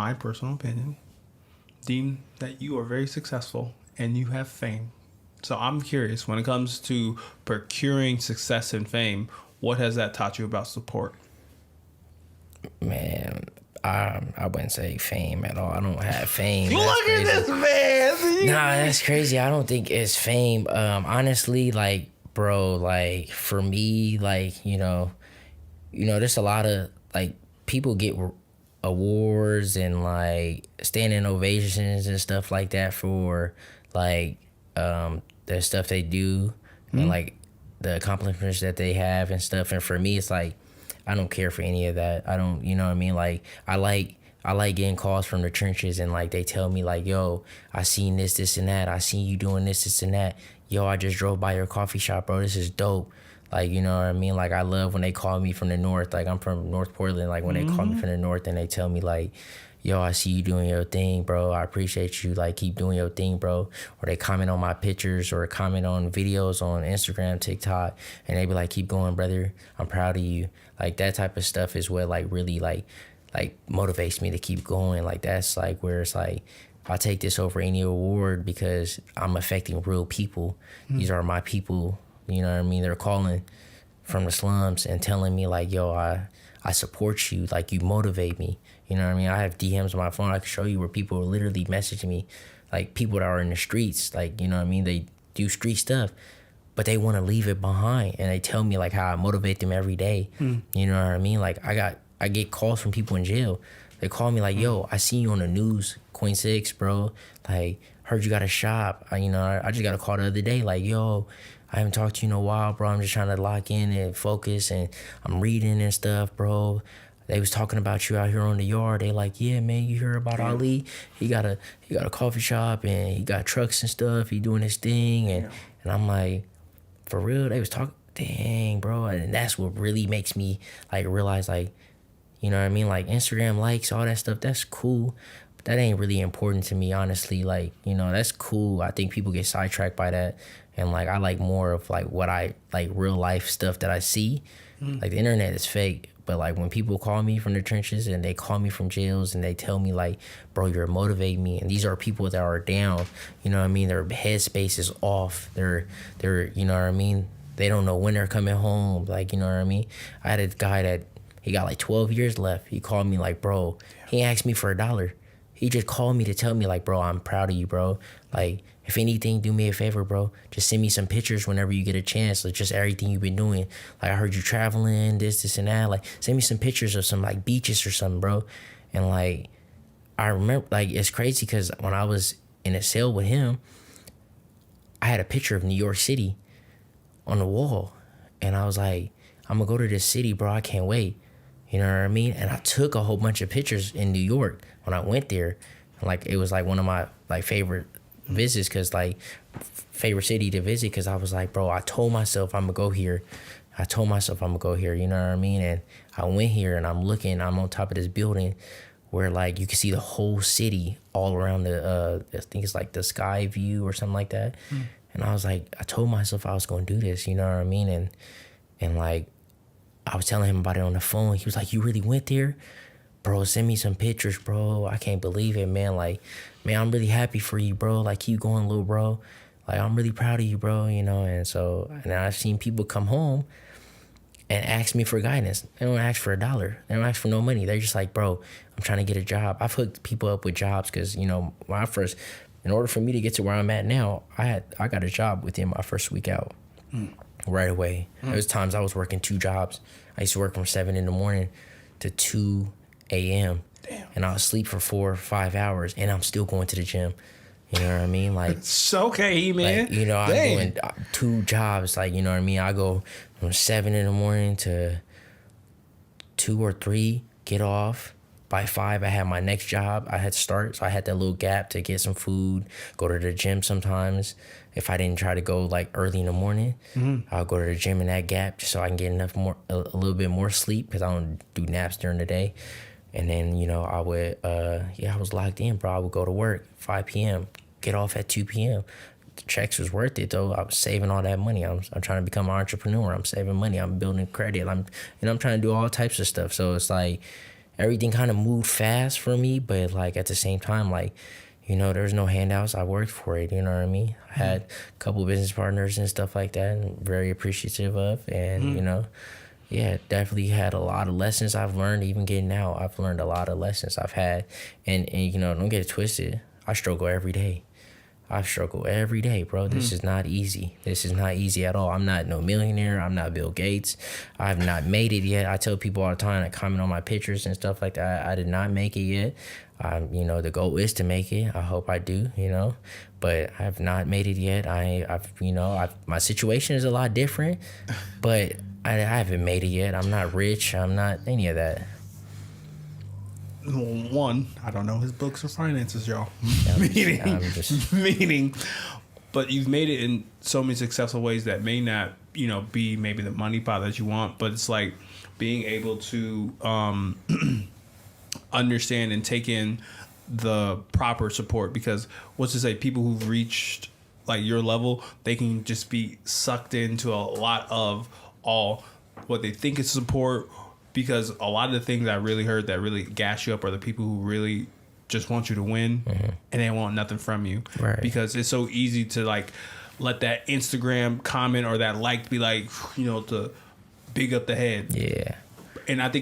my personal opinion, deem that you are very successful and you have fame. So I'm curious, when it comes to procuring success and fame, what has that taught you about support? Man, I wouldn't say fame at all. I don't have fame. Look at this man. Nah, that's crazy. I don't think it's fame. Honestly, like, bro, like for me, like, there's a lot of like people get awards and like standing ovations and stuff like that for like the stuff they do and like the accomplishments that they have and stuff. And for me, it's like I don't care for any of that. I don't, you know what I mean? Like I like getting calls from the trenches and like they tell me like, yo, I seen this and that. I seen you doing this and that. Yo, I just drove by your coffee shop, bro. This is dope. Like, you know what I mean? Like, I love when they call me from the north. Like, I'm from North Portland. Like, when they call me from the north and they tell me, like, yo, I see you doing your thing, bro. I appreciate you. Like, keep doing your thing, bro. Or they comment on my pictures or comment on videos on Instagram, TikTok. And they be like, keep going, brother. I'm proud of you. Like, that type of stuff is what, like, really, like motivates me to keep going. Like, that's, like, where it's, like, I take this over any award because I'm affecting real people. These are my people. You know what I mean? They're calling from the slums and telling me like, yo, I support you. Like, you motivate me. You know what I mean? I have DMs on my phone. I can show you where people are literally messaging me. Like, people that are in the streets. Like, you know what I mean? They do street stuff, but they want to leave it behind. And they tell me like how I motivate them every day. You know what I mean? Like, I get calls from people in jail. They call me like, yo, I seen you on the news, Queen Six, bro. Like, heard you got a shop. I just got a call the other day like, yo, I haven't talked to you in a while, bro. I'm just trying to lock in and focus, and I'm reading and stuff, bro. They was talking about you out here on the yard. They like, yeah, man, you hear about Ali? He got a coffee shop and he got trucks and stuff. He doing his thing, and I'm like, for real? They was talking, dang, bro. And that's what really makes me like realize, like, you know what I mean? Like, Instagram likes, all that stuff, that's cool. But that ain't really important to me, honestly. Like, that's cool. I think people get sidetracked by that. And, like, I like more of, like, what I, like, real life stuff that I see. Like, the internet is fake. But, like, when people call me from the trenches and they call me from jails and they tell me, like, bro, you're motivating me. And these are people that are down. You know what I mean? Their headspace is off. They're you know what I mean? They don't know when they're coming home. Like, you know what I mean? I had a guy that, he got, like, 12 years left. He called me, like, bro, he asked me for $1. He just called me to tell me, like, bro, I'm proud of you, bro. Like, if anything, do me a favor, bro. Just send me some pictures whenever you get a chance. Like, just everything you've been doing. Like, I heard you traveling, this, and that. Like, send me some pictures of some, like, beaches or something, bro. And, like, I remember, like, it's crazy because when I was in a cell with him, I had a picture of New York City on the wall. And I was like, I'm going to go to this city, bro. I can't wait. You know what I mean? And I took a whole bunch of pictures in New York when I went there. Like, it was, like, one of my, like, favorite visits because, like, favorite city to visit because I was like, bro, I told myself I'm going to go here. You know what I mean? And I went here and I'm on top of this building where, like, you can see the whole city all around the, I think it's, like, the sky view or something like that. And I was like, I told myself I was going to do this, you know what I mean? And, like, I was telling him about it on the phone. He was like, you really went there? Bro, send me some pictures, bro. I can't believe it, man. Like, man, I'm really happy for you, bro. Like, keep going, little bro. Like, I'm really proud of you, bro, And I've seen people come home and ask me for guidance. They don't ask for $1. They don't ask for no money. They're just like, bro, I'm trying to get a job. I've hooked people up with jobs because, in order for me to get to where I'm at now, I got a job within my first week out. Right away. There was times I was working 2 jobs. I used to work from 7 in the morning to 2 a.m. Damn. And I would sleep for 4 or 5 hours, and I'm still going to the gym. You know what I mean? Like, it's okay, man. Like, I'm doing 2 jobs. Like, you know what I mean? I go from 7 in the morning to 2 or 3, get off. By 5, I had my next job. I had to start, so I had that little gap to get some food, go to the gym sometimes. If I didn't try to go, like, early in the morning, I'll go to the gym in that gap just so I can get a little bit more sleep because I don't do naps during the day. And then, I would, I was locked in, bro. I would go to work 5 p.m., get off at 2 p.m. The checks was worth it, though. I was saving all that money. I'm trying to become an entrepreneur. I'm saving money. I'm building credit. I'm trying to do all types of stuff. So it's like, everything kind of moved fast for me, but like at the same time, like, you know, there's no handouts. I worked for it, you know what I mean? I had a couple business partners and stuff like that, and very appreciative of. And, you know, yeah, definitely had a lot of lessons I've learned. Even getting out, I've learned a lot of lessons I've had. And you know, don't get it twisted. I struggle every day. I struggle every day, bro. This is not easy. This is not easy at all. I'm not no millionaire. I'm not Bill Gates. I've not made it yet. I tell people all the time that comment on my pictures and stuff like that. I did not make it yet. You know, the goal is to make it. I hope I do, you know, but I've not made it yet. My situation is a lot different, but I haven't made it yet. I'm not rich. I'm not any of that. Well, one, I don't know his books or finances, y'all. Meaning, but you've made it in so many successful ways that may not, you know, be maybe the money pile that you want, but it's like being able to understand and take in the proper support, because what's to say, people who've reached like your level, they can just be sucked into a lot of all what they think is support. Because a lot of the things I really heard that really gas you up are the people who really just want you to win, and they want nothing from you. Right. Because it's so easy to like let that Instagram comment or that like be like, you know, to big up the head. Yeah. And I think